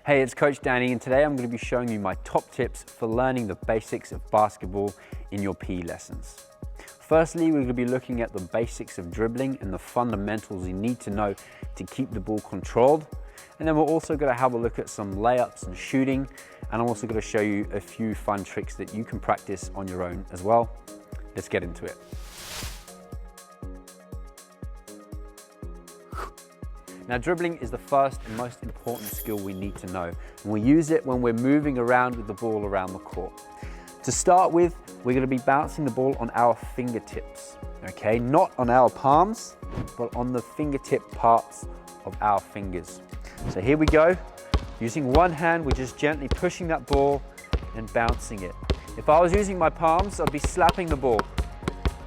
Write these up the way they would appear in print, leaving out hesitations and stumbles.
Hey, it's Coach Danny, and today I'm going to be showing you my top tips for learning the basics of basketball in your PE lessons. Firstly, we're going to be looking at the basics of dribbling and the fundamentals you need to know to keep the ball controlled. And then we're also going to have a look at some layups and shooting, and I'm also going to show you a few fun tricks that you can practice on your own as well. Let's get into it. Now, dribbling is the first and most important skill we need to know, and we use it when we're moving around with the ball around the court. To start with, we're going to be bouncing the ball on our fingertips, okay? Not on our palms, but on the fingertip parts of our fingers. So here we go. Using one hand, we're just gently pushing that ball and bouncing it. If I was using my palms, I'd be slapping the ball.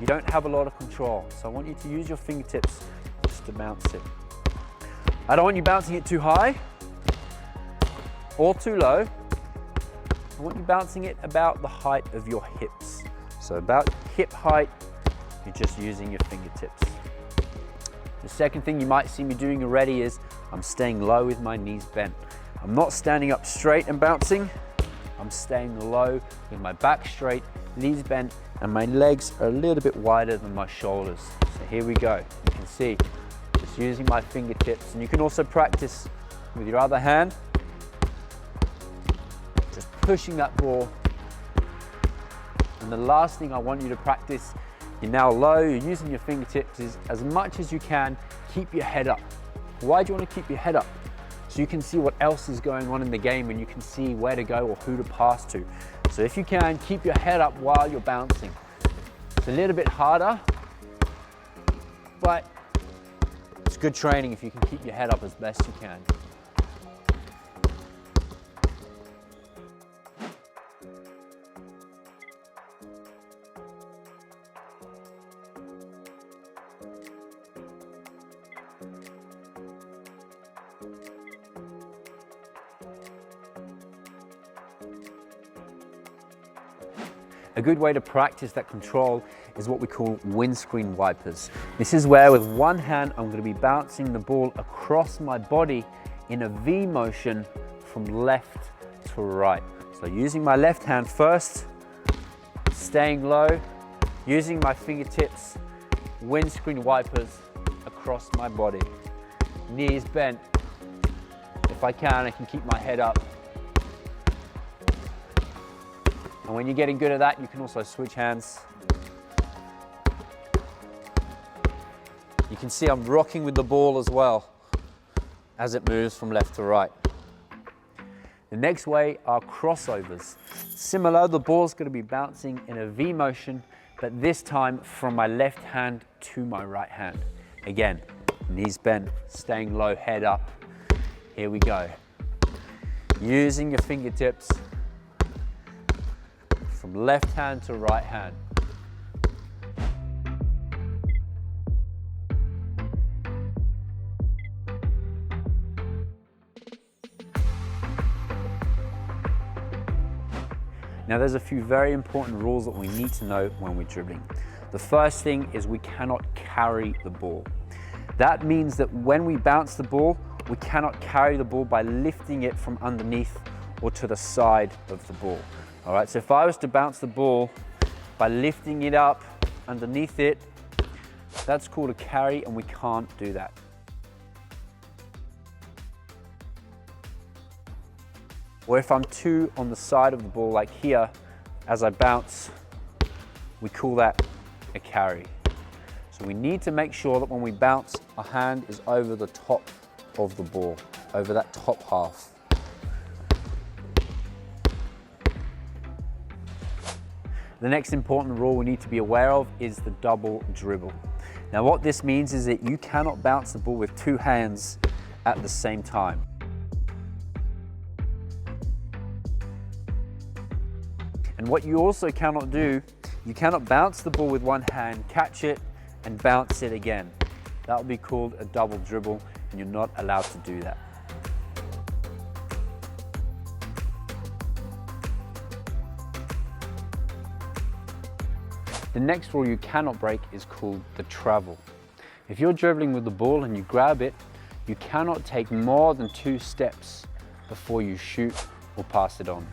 You don't have a lot of control, so I want you to use your fingertips just to bounce it. I don't want you bouncing it too high or too low. I want you bouncing it about the height of your hips. So about hip height, you're just using your fingertips. The second thing you might see me doing already is I'm staying low with my knees bent. I'm not standing up straight and bouncing. I'm staying low with my back straight, knees bent, and my legs are a little bit wider than my shoulders. So here we go. You can see, just using my fingertips, and you can also practice with your other hand. Just pushing that ball. And the last thing I want you to practice, you're now low, you're using your fingertips, is as much as you can, keep your head up. Why do you want to keep your head up? So you can see what else is going on in the game and you can see where to go or who to pass to. So if you can, keep your head up while you're bouncing. It's a little bit harder, but it's good training if you can keep your head up as best you can. A good way to practice that control is what we call windscreen wipers. This is where with one hand I'm going to be bouncing the ball across my body in a V motion from left to right. So using my left hand first, staying low, using my fingertips, windscreen wipers across my body. Knees bent. If I can keep my head up. And when you're getting good at that, you can also switch hands. You can see I'm rocking with the ball as well as it moves from left to right. The next way are crossovers. Similar, the ball's going to be bouncing in a V motion, but this time from my left hand to my right hand. Again, knees bent, staying low, head up. Here we go. Using your fingertips from left hand to right hand. Now there's a few very important rules that we need to know when we're dribbling. The first thing is we cannot carry the ball. That means that when we bounce the ball, we cannot carry the ball by lifting it from underneath or to the side of the ball. All right, so if I was to bounce the ball by lifting it up underneath it, that's called a carry and we can't do that. Or if I'm too on the side of the ball like here, as I bounce, we call that a carry. So we need to make sure that when we bounce, our hand is over the top of the ball, over that top half. The next important rule we need to be aware of is the double dribble. Now what this means is that you cannot bounce the ball with two hands at the same time. And what you also cannot do, you cannot bounce the ball with one hand, catch it, and bounce it again. That will be called a double dribble, and you're not allowed to do that. The next rule you cannot break is called the travel. If you're dribbling with the ball and you grab it, you cannot take more than 2 steps before you shoot or pass it on.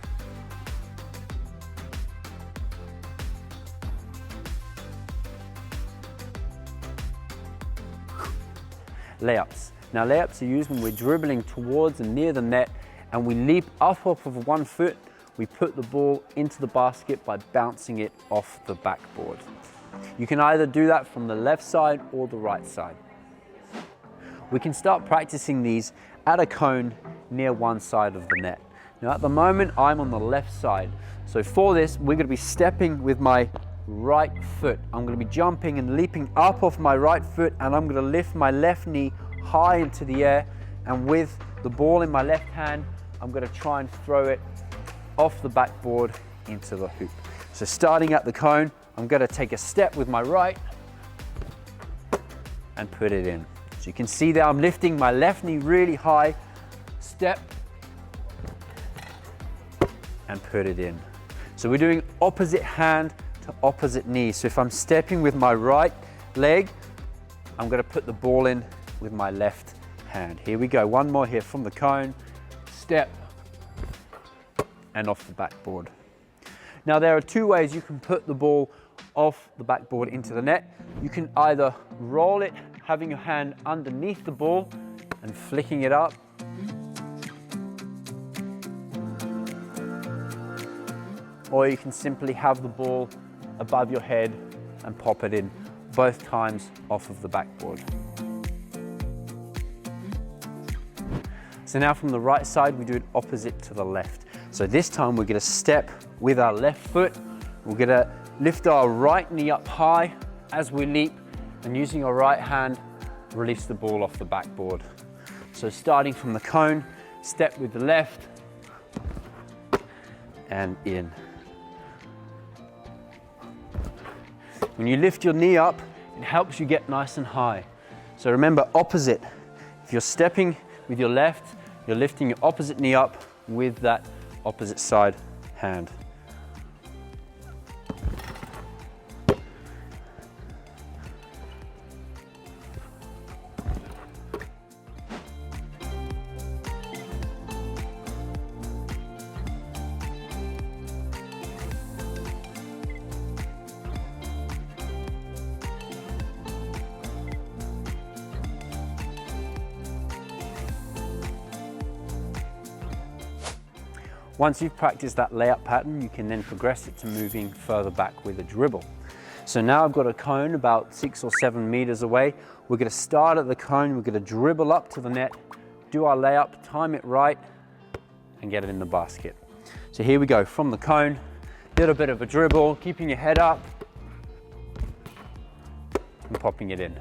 Layups. Now layups are used when we're dribbling towards and near the net and we leap up off of one foot, we put the ball into the basket by bouncing it off the backboard. You can either do that from the left side or the right side. We can start practicing these at a cone near one side of the net. Now at the moment I'm on the left side, so for this we're going to be stepping with my right foot. I'm going to be jumping and leaping up off my right foot, and I'm going to lift my left knee high into the air, and with the ball in my left hand I'm going to try and throw it off the backboard into the hoop. So starting at the cone, I'm going to take a step with my right and put it in. So you can see that I'm lifting my left knee really high, step and put it in. So we're doing opposite hand to opposite knee. So if I'm stepping with my right leg, I'm going to put the ball in with my left hand. Here we go, one more here from the cone, step and off the backboard. Now there are two ways you can put the ball off the backboard into the net. You can either roll it, having your hand underneath the ball and flicking it up, or you can simply have the ball above your head and pop it in, both times off of the backboard. So now from the right side, we do it opposite to the left. So this time we're going to step with our left foot. We're going to lift our right knee up high as we leap, and using our right hand, release the ball off the backboard. So starting from the cone, step with the left and in. When you lift your knee up, it helps you get nice and high. So remember, opposite. If you're stepping with your left, you're lifting your opposite knee up with that opposite side hand. Once you've practiced that layup pattern, you can then progress it to moving further back with a dribble. So now I've got a cone about 6 or 7 meters away. We're going to start at the cone, we're going to dribble up to the net, do our layup, time it right, and get it in the basket. So here we go, from the cone, little bit of a dribble, keeping your head up, and popping it in.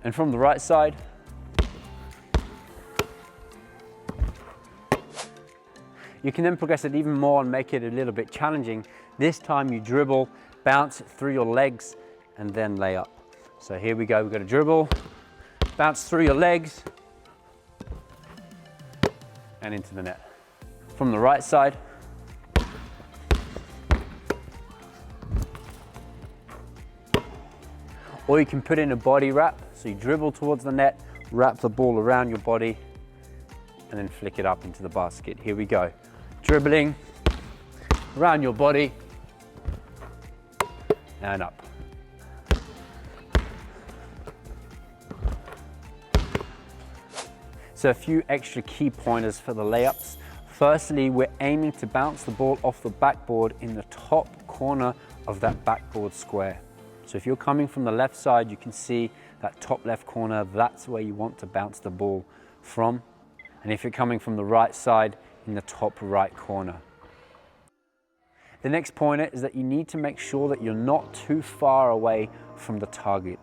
And from the right side, you can then progress it even more and make it a little bit challenging. This time you dribble, bounce it through your legs, and then lay up. So here we go, we've got a dribble, bounce through your legs, and into the net. From the right side, or you can put in a body wrap. So you dribble towards the net, wrap the ball around your body, and then flick it up into the basket. Here we go. Dribbling around your body and up. So a few extra key pointers for the layups. Firstly, we're aiming to bounce the ball off the backboard in the top corner of that backboard square. So if you're coming from the left side, you can see that top left corner, that's where you want to bounce the ball from. And if you're coming from the right side, in the top right corner. The next pointer is that you need to make sure that you're not too far away from the target.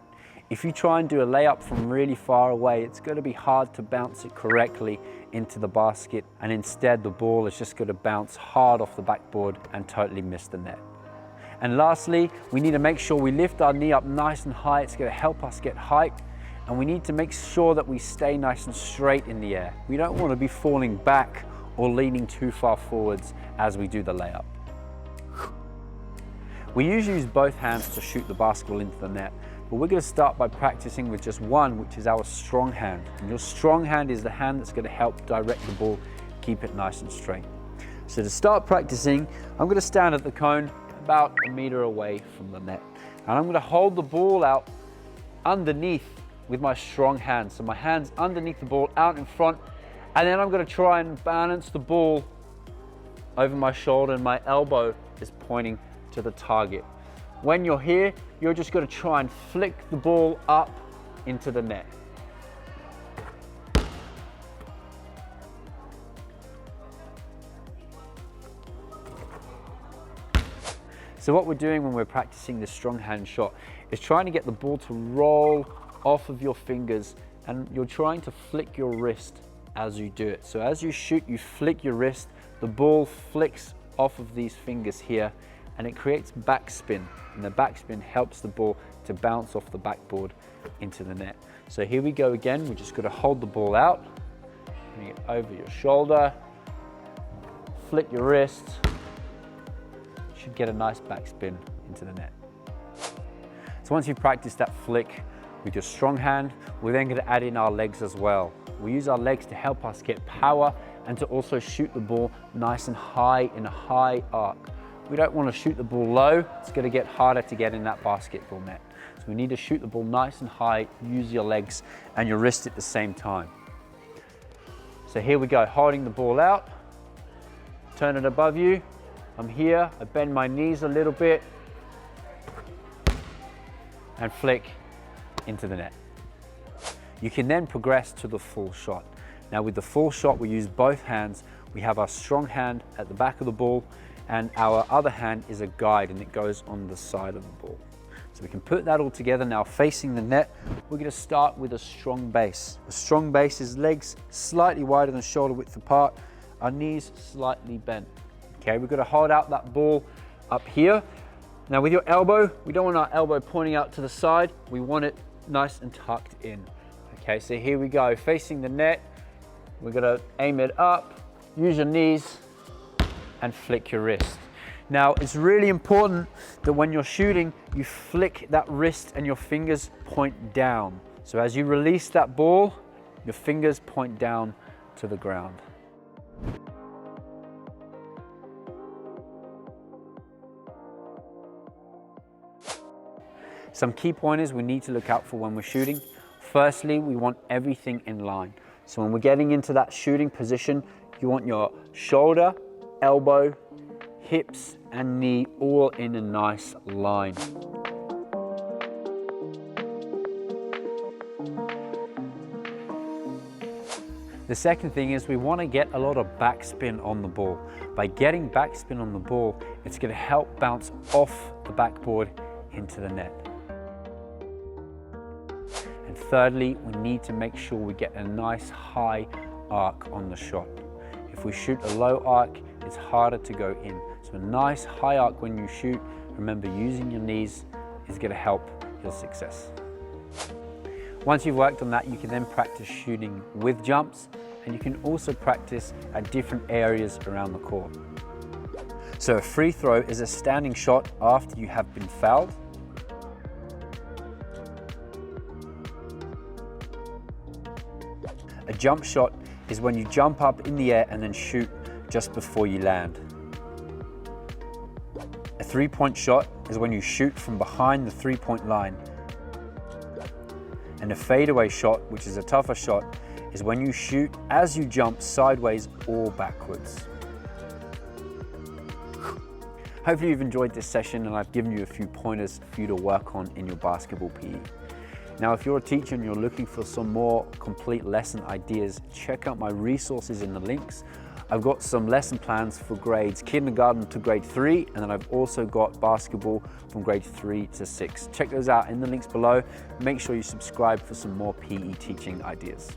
If you try and do a layup from really far away, it's going to be hard to bounce it correctly into the basket, and instead the ball is just going to bounce hard off the backboard and totally miss the net. And lastly, we need to make sure we lift our knee up nice and high. It's going to help us get height, and we need to make sure that we stay nice and straight in the air. We don't want to be falling back or leaning too far forwards as we do the layup. We usually use both hands to shoot the basketball into the net, but we're going to start by practicing with just one, which is our strong hand. And your strong hand is the hand that's going to help direct the ball, keep it nice and straight. So to start practicing, I'm going to stand at the cone about a meter away from the net. And I'm going to hold the ball out underneath with my strong hand. So my hand's underneath the ball, out in front, and then I'm going to try and balance the ball over my shoulder, and my elbow is pointing to the target. When you're here, you're just going to try and flick the ball up into the net. So what we're doing when we're practicing this strong hand shot is trying to get the ball to roll off of your fingers, and you're trying to flick your wrist as you do it. So as you shoot, you flick your wrist, the ball flicks off of these fingers here, and it creates backspin, and the backspin helps the ball to bounce off the backboard into the net. So here we go again. We're just going to hold the ball out, bring it over your shoulder, flick your wrist, should get a nice backspin into the net. So once you've practiced that flick with your strong hand, we're then going to add in our legs as well. We use our legs to help us get power and to also shoot the ball nice and high in a high arc. We don't want to shoot the ball low. It's going to get harder to get in that basketball net. So we need to shoot the ball nice and high, use your legs and your wrist at the same time. So here we go, holding the ball out, turn it above you. I'm here, I bend my knees a little bit and flick into the net. You can then progress to the full shot. Now with the full shot, we use both hands. We have our strong hand at the back of the ball, and our other hand is a guide, and it goes on the side of the ball. So we can put that all together now facing the net. We're going to start with a strong base. A strong base is legs slightly wider than shoulder width apart, our knees slightly bent. Okay, we're going to hold out that ball up here. Now with your elbow, we don't want our elbow pointing out to the side. We want it nice and tucked in. Okay, so here we go, facing the net. We're going to aim it up, use your knees and flick your wrist. Now it's really important that when you're shooting, you flick that wrist and your fingers point down. So as you release that ball, your fingers point down to the ground. Some key pointers we need to look out for when we're shooting. Firstly, we want everything in line. So when we're getting into that shooting position, you want your shoulder, elbow, hips, and knee all in a nice line. The second thing is we want to get a lot of backspin on the ball. By getting backspin on the ball, it's going to help bounce off the backboard into the net. And thirdly, we need to make sure we get a nice high arc on the shot. If we shoot a low arc, it's harder to go in. So a nice high arc when you shoot, remember using your knees is going to help your success. Once you've worked on that, you can then practice shooting with jumps, and you can also practice at different areas around the court. So a free throw is a standing shot after you have been fouled. A jump shot is when you jump up in the air and then shoot just before you land. A three-point shot is when you shoot from behind the three-point line. And a fadeaway shot, which is a tougher shot, is when you shoot as you jump sideways or backwards. Hopefully you've enjoyed this session and I've given you a few pointers for you to work on in your basketball PE. Now, if you're a teacher and you're looking for some more complete lesson ideas, check out my resources in the links. I've got some lesson plans for grades kindergarten to grade 3, and then I've also got basketball from grade 3 to 6. Check those out in the links below. Make sure you subscribe for some more PE teaching ideas.